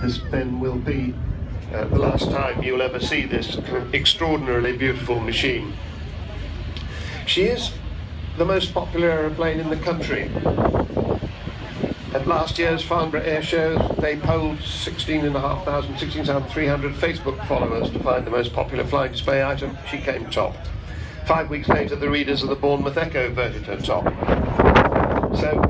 this then will be the last time you'll ever see this extraordinarily beautiful machine. She is the most popular aeroplane in the country. At last year's Throckmorton Air Show, they polled 16,300 Facebook followers to find the most popular flying display item. She came top. 5 weeks later, the readers of the Bournemouth Echo voted her top. So,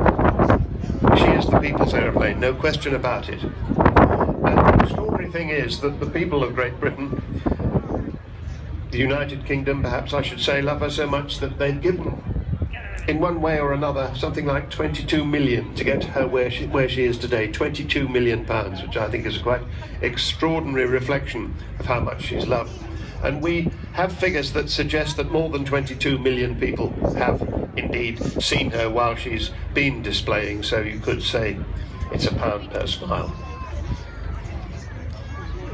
she is the people's aeroplane, no question about it. And the extraordinary thing is that the people of Great Britain, the United Kingdom, perhaps I should say, love her so much that they've given, in one way or another, something like 22 million to get her where she is today. 22 million pounds, which I think is a quite extraordinary reflection of how much she's loved. And we have figures that suggest that more than 22 million people have indeed seen her while she's been displaying, so you could say it's a pound per smile.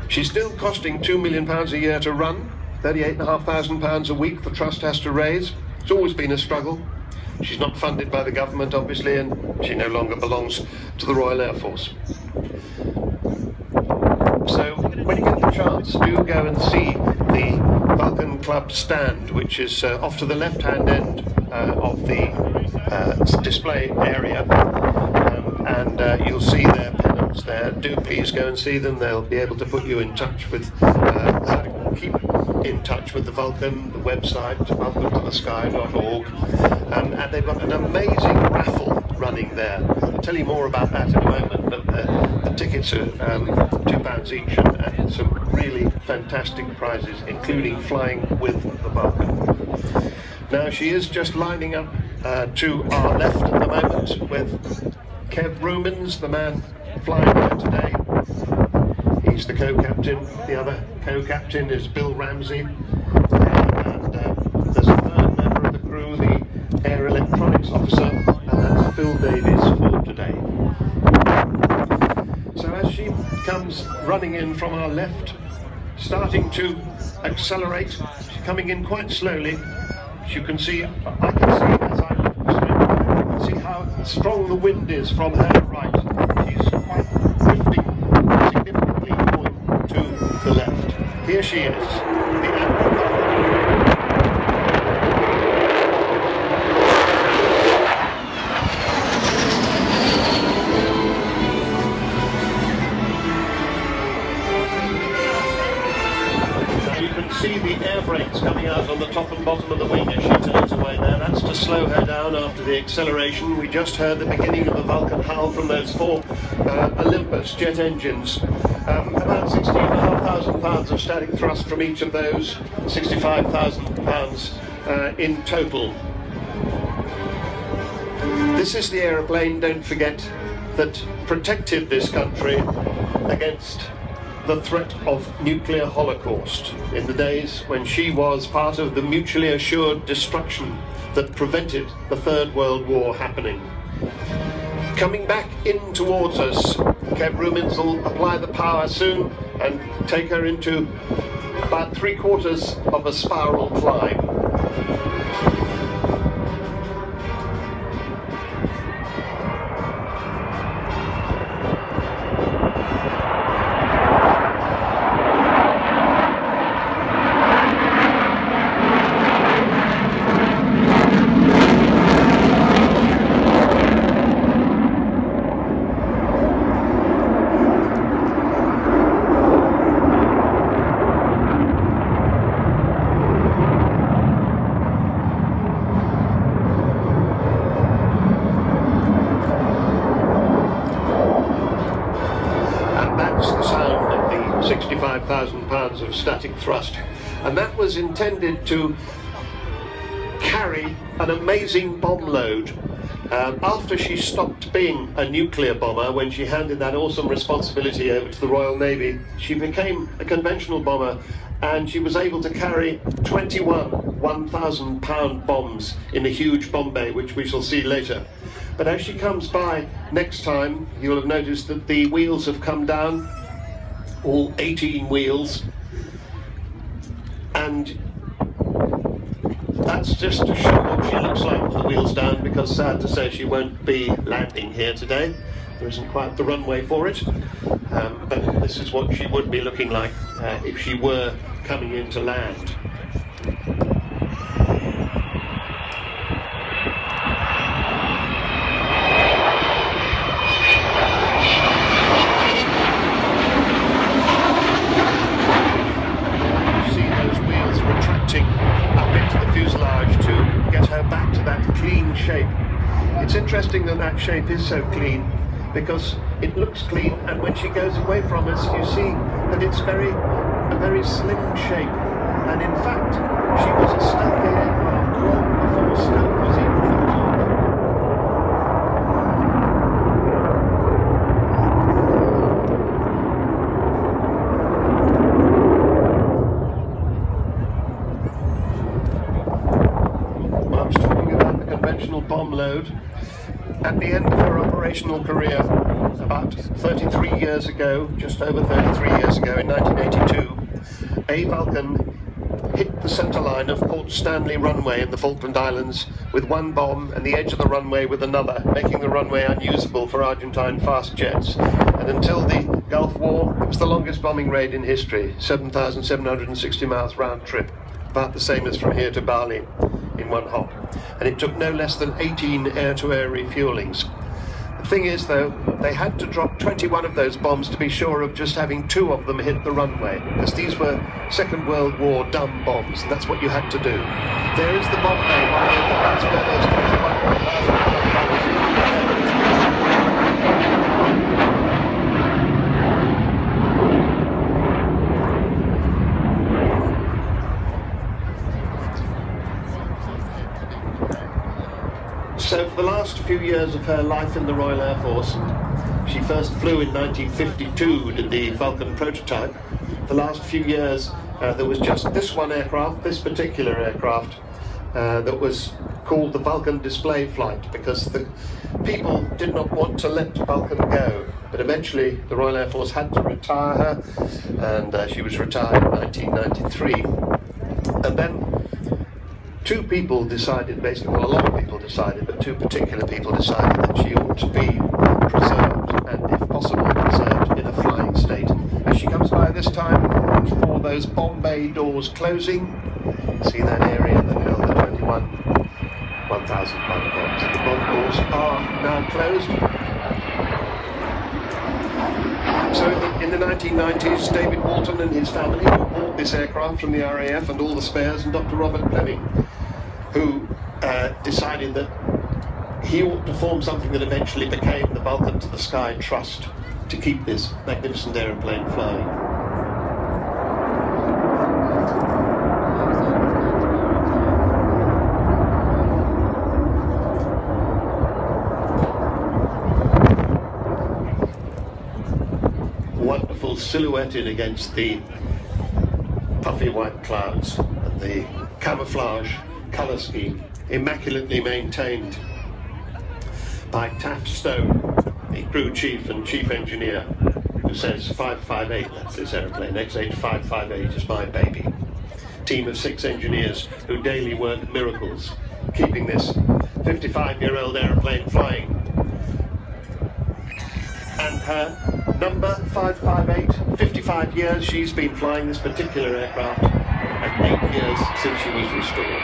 She's still costing £2 million a year to run, £38,500 a week the Trust has to raise. It's always been a struggle. She's not funded by the government, obviously, and she no longer belongs to the Royal Air Force. So, when you get the chance, do go and see the Vulcan Club stand, which is off to the left-hand end of the display area, and you'll see their pennants there. Do please go and see them. They'll be able to put you in touch with how to keep in touch with the Vulcan, the website, vulcantothesky.org, and they've got an amazing raffle running there. I'll tell you more about that in a moment, but the tickets are £2 each, and some really fantastic prizes, including flying with the Vulcan. Now, she is just lining up to our left at the moment with Kev Rumens, the man flying there today. He's the co-captain. The other co-captain is Bill Ramsey, and there's a third member of the crew, the air electronics officer, and that's Phil Davies for today. So as she comes running in from our left, starting to accelerate, she's coming in quite slowly. As you can see, I can see as I look this way, you can see how strong the wind is from her right. She's quite drifting significantly more to the left. Here she is, the see the air brakes coming out on the top and bottom of the wing as she turns away there. That's to slow her down after the acceleration. We just heard the beginning of the Vulcan howl from those 4 Olympus jet engines. About £16,500 of static thrust from each of those, £65,000 in total. This is the aeroplane, don't forget, that protected this country against the threat of nuclear holocaust in the days when she was part of the mutually assured destruction that prevented the Third World War happening. Coming back in towards us, Kev Rumens will apply the power soon and take her into about 3/4 of a spiral climb. £65,000 of static thrust, and that was intended to carry an amazing bomb load. After she stopped being a nuclear bomber, when she handed that awesome responsibility over to the Royal Navy, she became a conventional bomber, and she was able to carry 21 1,000-pound bombs in a huge bomb bay, which we shall see later. But as she comes by next time, you'll have noticed that the wheels have come down, all 18 wheels, and that's just to show what she looks like with the wheels down, because sad to say she won't be landing here today. There isn't quite the runway for it, but this is what she would be looking like if she were coming into land. Up into the fuselage to get her back to that clean shape. It's interesting that that shape is so clean because it looks clean, and when she goes away from us you see that it's a very slim shape, and in fact she was a stealthy aircraft long before stealth was even thought of. Bomb load. At the end of her operational career, about 33 years ago, just over 33 years ago, in 1982, a Vulcan hit the centre line of Port Stanley runway in the Falkland Islands with one bomb and the edge of the runway with another, making the runway unusable for Argentine fast jets. And until the Gulf War, it was the longest bombing raid in history, 7,760 miles round trip, about the same as from here to Bali in one hop. And it took no less than 18 air-to-air refuelings. The thing is, though, they had to drop 21 of those bombs to be sure of just having 2 of them hit the runway, because these were Second World War dumb bombs, and that's what you had to do. There is the bomb bay, that's where those 21,000 So for the last few years of her life in the Royal Air Force, she first flew in 1952 in the Vulcan prototype. The last few years there was just this one aircraft, this particular aircraft, that was called the Vulcan display flight, because the people did not want to let Vulcan go. But eventually the Royal Air Force had to retire her, and she was retired in 1993. And then 2 people decided, basically, well, a lot of people decided, but 2 particular people decided that she ought to be preserved, and if possible, preserved in a flying state. As she comes by this time, watch for those bomb bay doors closing. See that area that held the 21 1,000-pound bombs. The bomb doors are now closed. So in the 1990s, David Walton and his family bought this aircraft from the RAF and all the spares, and Dr. Robert Fleming, who decided that he ought to form something that eventually became the Vulcan to the Sky Trust to keep this magnificent aeroplane flying. Wonderful silhouetted against the puffy white clouds and the camouflage colour scheme, immaculately maintained by Taft Stone, the crew chief and chief engineer, who says 558, that's this aeroplane, XH558 is my baby. Team of 6 engineers who daily work miracles, keeping this 55-year-old aeroplane flying. And her number 558, 55 years she's been flying this particular aircraft, and 8 years since she was restored.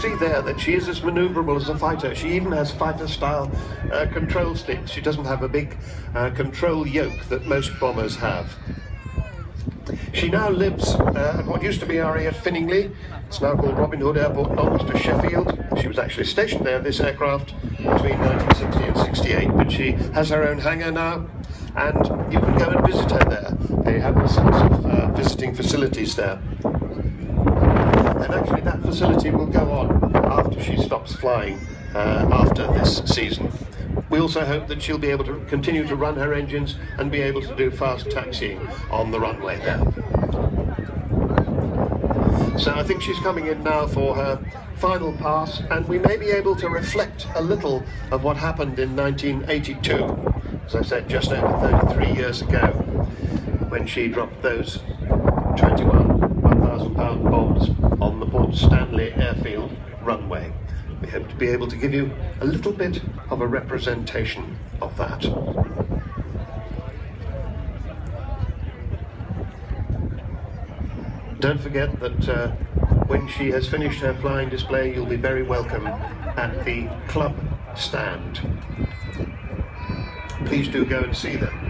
See there that she is as maneuverable as a fighter. She even has fighter-style control sticks. She doesn't have a big control yoke that most bombers have. She now lives at what used to be RAF Finningley. It's now called Robin Hood Airport, not to Sheffield. She was actually stationed there, this aircraft, between 1960 and 68, but she has her own hangar now, and you can go and visit her there. They have all sorts of visiting facilities there. And actually that facility will go on after she stops flying, after this season. We also hope that she'll be able to continue to run her engines and be able to do fast taxiing on the runway there. So I think she's coming in now for her final pass, and we may be able to reflect a little of what happened in 1982, as I said, just over 33 years ago, when she dropped those 21 1,000-pound bombs on the Port Stanley airfield runway. We hope to be able to give you a little bit of a representation of that. Don't forget that when she has finished her flying display, you'll be very welcome at the club stand. Please do go and see them.